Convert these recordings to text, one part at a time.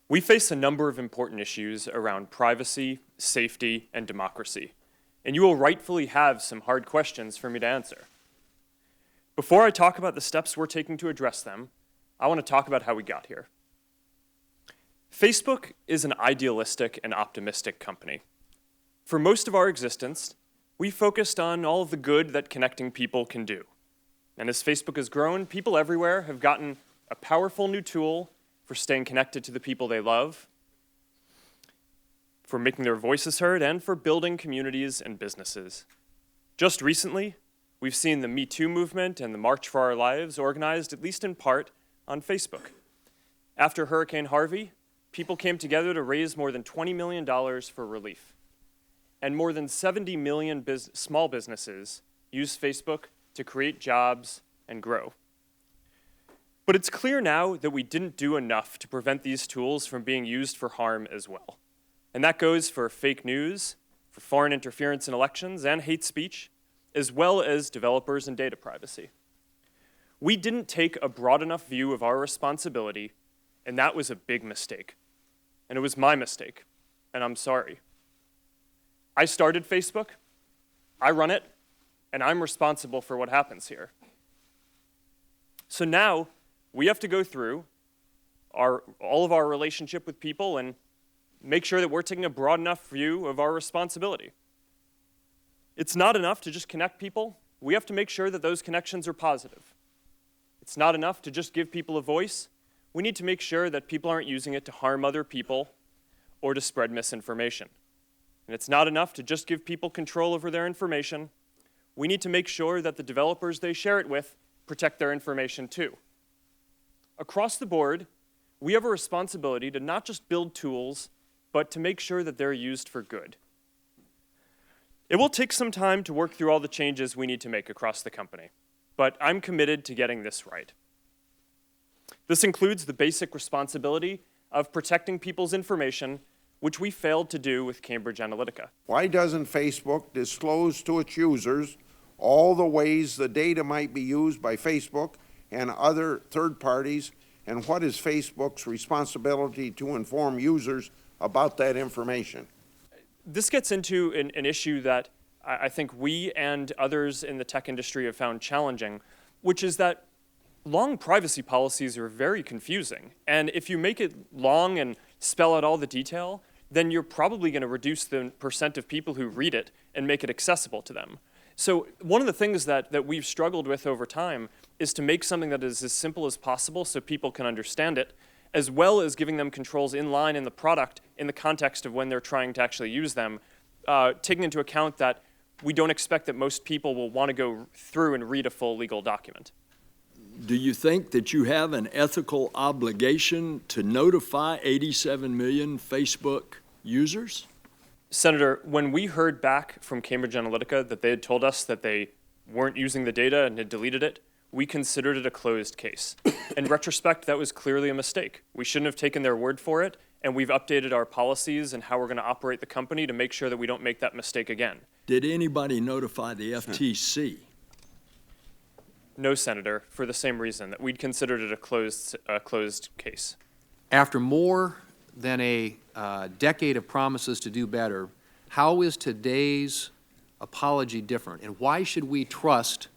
We face a number of important issues around privacy, safety, and democracy, and you will rightfully have some hard questions for me to answer. Before I talk about the steps we're taking to address them, I want to talk about how we got here. Facebook is an idealistic and optimistic company. For most of our existence, we focused on all of the good that connecting people can do. And as Facebook has grown, people everywhere have gotten a powerful new tool for staying connected to the people they love, for making their voices heard, and for building communities and businesses. Just recently, we've seen the Me Too movement and the March for Our Lives organized, at least in part, on Facebook. After Hurricane Harvey, people came together to raise more than $20 million for relief. And more than 70 million small businesses use Facebook to create jobs and grow. But it's clear now that we didn't do enough to prevent these tools from being used for harm as well. And that goes for fake news, for foreign interference in elections, and hate speech, as well as developers and data privacy. We didn't take a broad enough view of our responsibility, and that was a big mistake. And it was my mistake, and I'm sorry. I started Facebook, I run it, and I'm responsible for what happens here. So now, we have to go through all of our relationship with people and make sure that we're taking a broad enough view of our responsibility. It's not enough to just connect people. We have to make sure that those connections are positive. It's not enough to just give people a voice. We need to make sure that people aren't using it to harm other people or to spread misinformation. And it's not enough to just give people control over their information. We need to make sure that the developers they share it with protect their information too. Across the board, we have a responsibility to not just build tools, but to make sure that they're used for good. It will take some time to work through all the changes we need to make across the company, but I'm committed to getting this right. This includes the basic responsibility of protecting people's information, which we failed to do with Cambridge Analytica. Why doesn't Facebook disclose to its users all the ways the data might be used by Facebook and other third parties, and what is Facebook's responsibility to inform users about that information? This gets into an issue that I think we and others in the tech industry have found challenging, which is that long privacy policies are very confusing. And if you make it long and spell out all the detail, then you're probably going to reduce the percent of people who read it and make it accessible to them. So one of the things that we've struggled with over time is to make something that is as simple as possible so people can understand it, as well as giving them controls in line in the product in the context of when they're trying to actually use them, taking into account that we don't expect that most people will want to go through and read a full legal document. Do you think that you have an ethical obligation to notify 87 million Facebook users? Senator, when we heard back from Cambridge Analytica that they had told us that they weren't using the data and had deleted it, we considered it a closed case. In retrospect, that was clearly a mistake. We shouldn't have taken their word for it, and we've updated our policies and how we're going to operate the company to make sure that we don't make that mistake again. Did anybody notify the FTC? No, Senator, for the same reason, that we'd considered it a closed case. After more than a decade of promises to do better, how is today's apology different? And why should we trust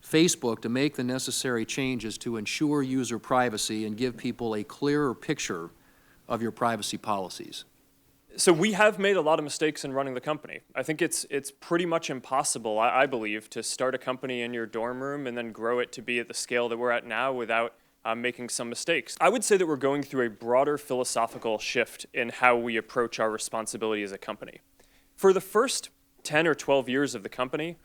Facebook to make the necessary changes to ensure user privacy and give people a clearer picture of your privacy policies? So we have made a lot of mistakes in running the company. I think it's pretty much impossible, I believe, to start a company in your dorm room and then grow it to be at the scale that we're at now without making some mistakes. I would say that we're going through a broader philosophical shift in how we approach our responsibility as a company. For the first 10 or 12 years of the company,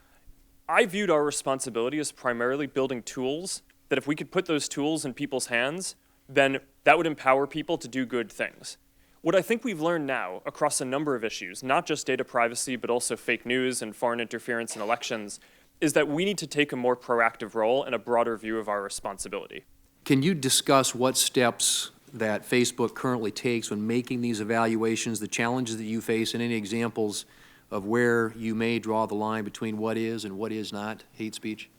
I viewed our responsibility as primarily building tools that if we could put those tools in people's hands, then that would empower people to do good things. What I think we've learned now across a number of issues, not just data privacy, but also fake news and foreign interference in elections, is that we need to take a more proactive role and a broader view of our responsibility. Can you discuss what steps that Facebook currently takes when making these evaluations, the challenges that you face, and any examples of where you may draw the line between what is and what is not hate speech?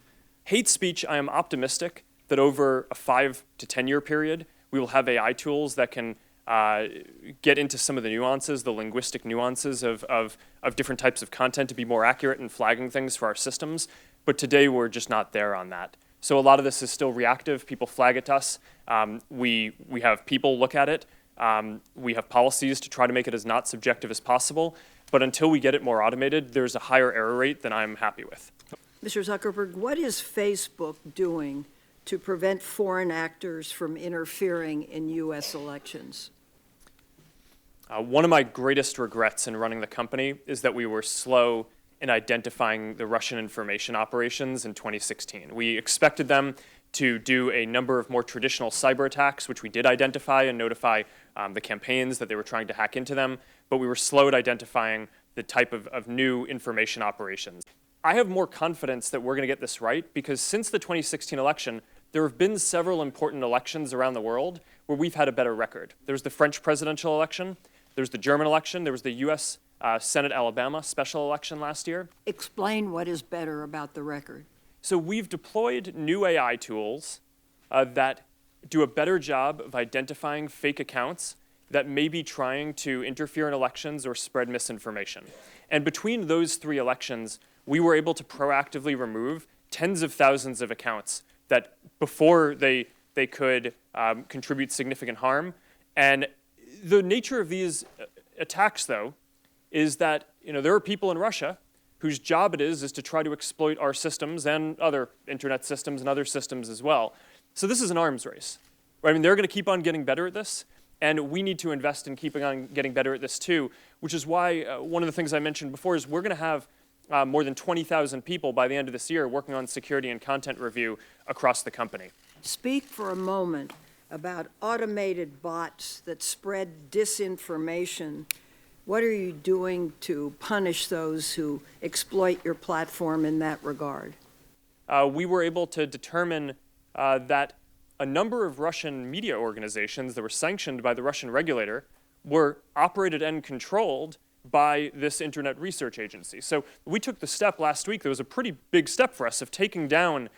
Hate speech, I am optimistic that over a 5 to 10 year period, we will have AI tools that can get into some of the nuances, the linguistic nuances of different types of content to be more accurate in flagging things for our systems. But today we're just not there on that. So a lot of this is still reactive. People flag it to us. We have people look at it. We have policies to try to make it as not subjective as possible. But until we get it more automated, there's a higher error rate than I'm happy with. Mr. Zuckerberg, what is Facebook doing to prevent foreign actors from interfering in U.S. elections? One of my greatest regrets in running the company is that we were slow in identifying the Russian information operations in 2016. We expected them to do a number of more traditional cyber attacks, which we did identify and notify the campaigns that they were trying to hack into them, but we were slow at identifying the type of new information operations. I have more confidence that we're going to get this right because since the 2016 election, there have been several important elections around the world where we've had a better record. There was the French presidential election, there's the German election, there was the U.S. Senate Alabama special election last year. Explain what is better about the record. So we've deployed new AI tools that do a better job of identifying fake accounts that may be trying to interfere in elections or spread misinformation. And between those three elections, we were able to proactively remove tens of thousands of accounts that before they could contribute significant harm. And the nature of these attacks, though, is that there are people in Russia whose job it is to try to exploit our systems and other internet systems and other systems as well. So this is an arms race. Right? I mean, they're going to keep on getting better at this, and we need to invest in keeping on getting better at this too, which is why one of the things I mentioned before is we're going to have more than 20,000 people by the end of this year working on security and content review across the company. Speak for a moment about automated bots that spread disinformation. What are you doing to punish those who exploit your platform in that regard? We were able to determine that a number of Russian media organizations that were sanctioned by the Russian regulator were operated and controlled by this internet research agency. So we took the step last week, there was a pretty big step for us of taking down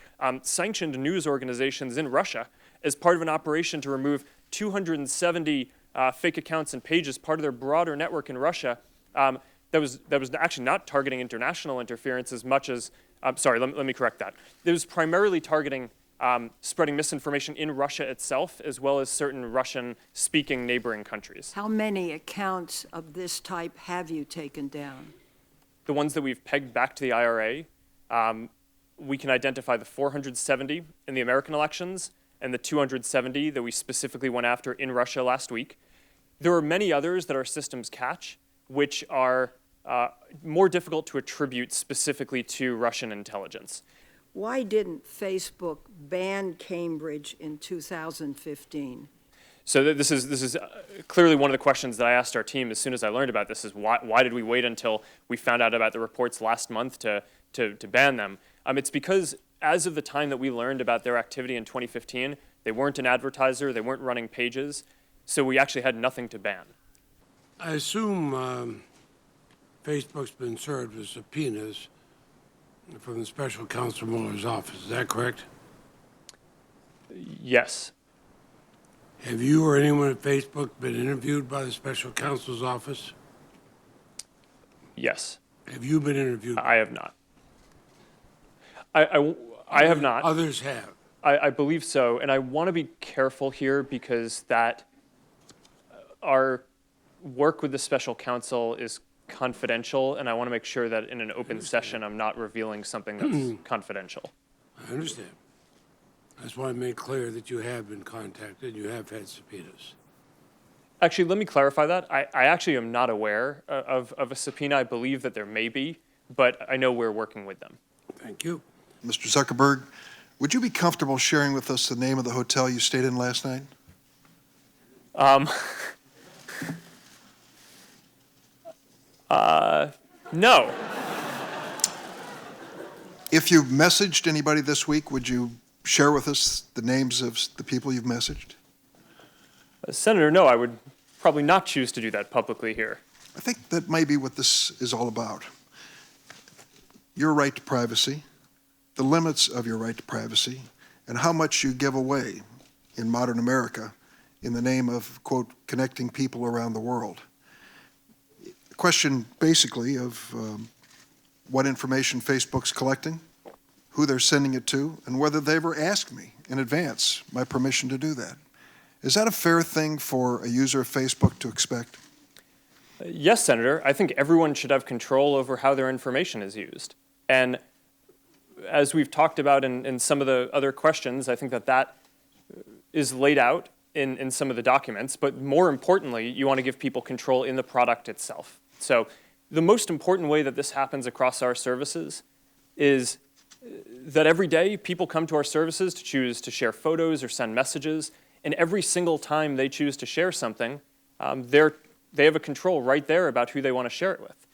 sanctioned news organizations in Russia as part of an operation to remove 270 fake accounts and pages, part of their broader network in Russia that was actually not targeting international interference as much as, sorry, let me correct that. It was primarily targeting spreading misinformation in Russia itself, as well as certain Russian-speaking neighboring countries. How many accounts of this type have you taken down? The ones that we've pegged back to the IRA, we can identify the 470 in the American elections and the 270 that we specifically went after in Russia last week. There are many others that our systems catch, which are more difficult to attribute specifically to Russian intelligence. Why didn't Facebook ban Cambridge in 2015? So this is clearly one of the questions that I asked our team as soon as I learned about this is why did we wait until we found out about the reports last month to ban them? It's because as of the time that we learned about their activity in 2015, they weren't an advertiser, they weren't running pages, so we actually had nothing to ban. I assume Facebook's been served with subpoenas from the special counsel Mueller's office. Is that correct? Yes. Have you or anyone at Facebook been interviewed by the special counsel's office? Yes. Have you been interviewed? I have not. I have not. Others have. I believe so, and I want to be careful here because that our work with the special counsel is confidential, and I want to make sure that in an open session I'm not revealing something that's confidential. I understand. I just want to make clear that you have been contacted, you have had subpoenas. Actually, let me clarify that. I actually am not aware of a subpoena. I believe that there may be, but I know we're working with them. Thank you. Mr. Zuckerberg, would you be comfortable sharing with us the name of the hotel you stayed in last night? No. If you've messaged anybody this week, would you share with us the names of the people you've messaged? Senator, no, I would probably not choose to do that publicly here. I think that may be what this is all about. Your right to privacy, the limits of your right to privacy, and how much you give away in modern America in the name of, quote, connecting people around the world. The question basically of what information Facebook's collecting, who they're sending it to, and whether they ever asked me in advance my permission to do that. Is that a fair thing for a user of Facebook to expect? Yes, Senator. I think everyone should have control over how their information is used. And as we've talked about in some of the other questions, I think that is laid out in some of the documents. But more importantly, you want to give people control in the product itself. So the most important way that this happens across our services is that every day people come to our services to choose to share photos or send messages, and every single time they choose to share something, they have a control right there about who they want to share it with.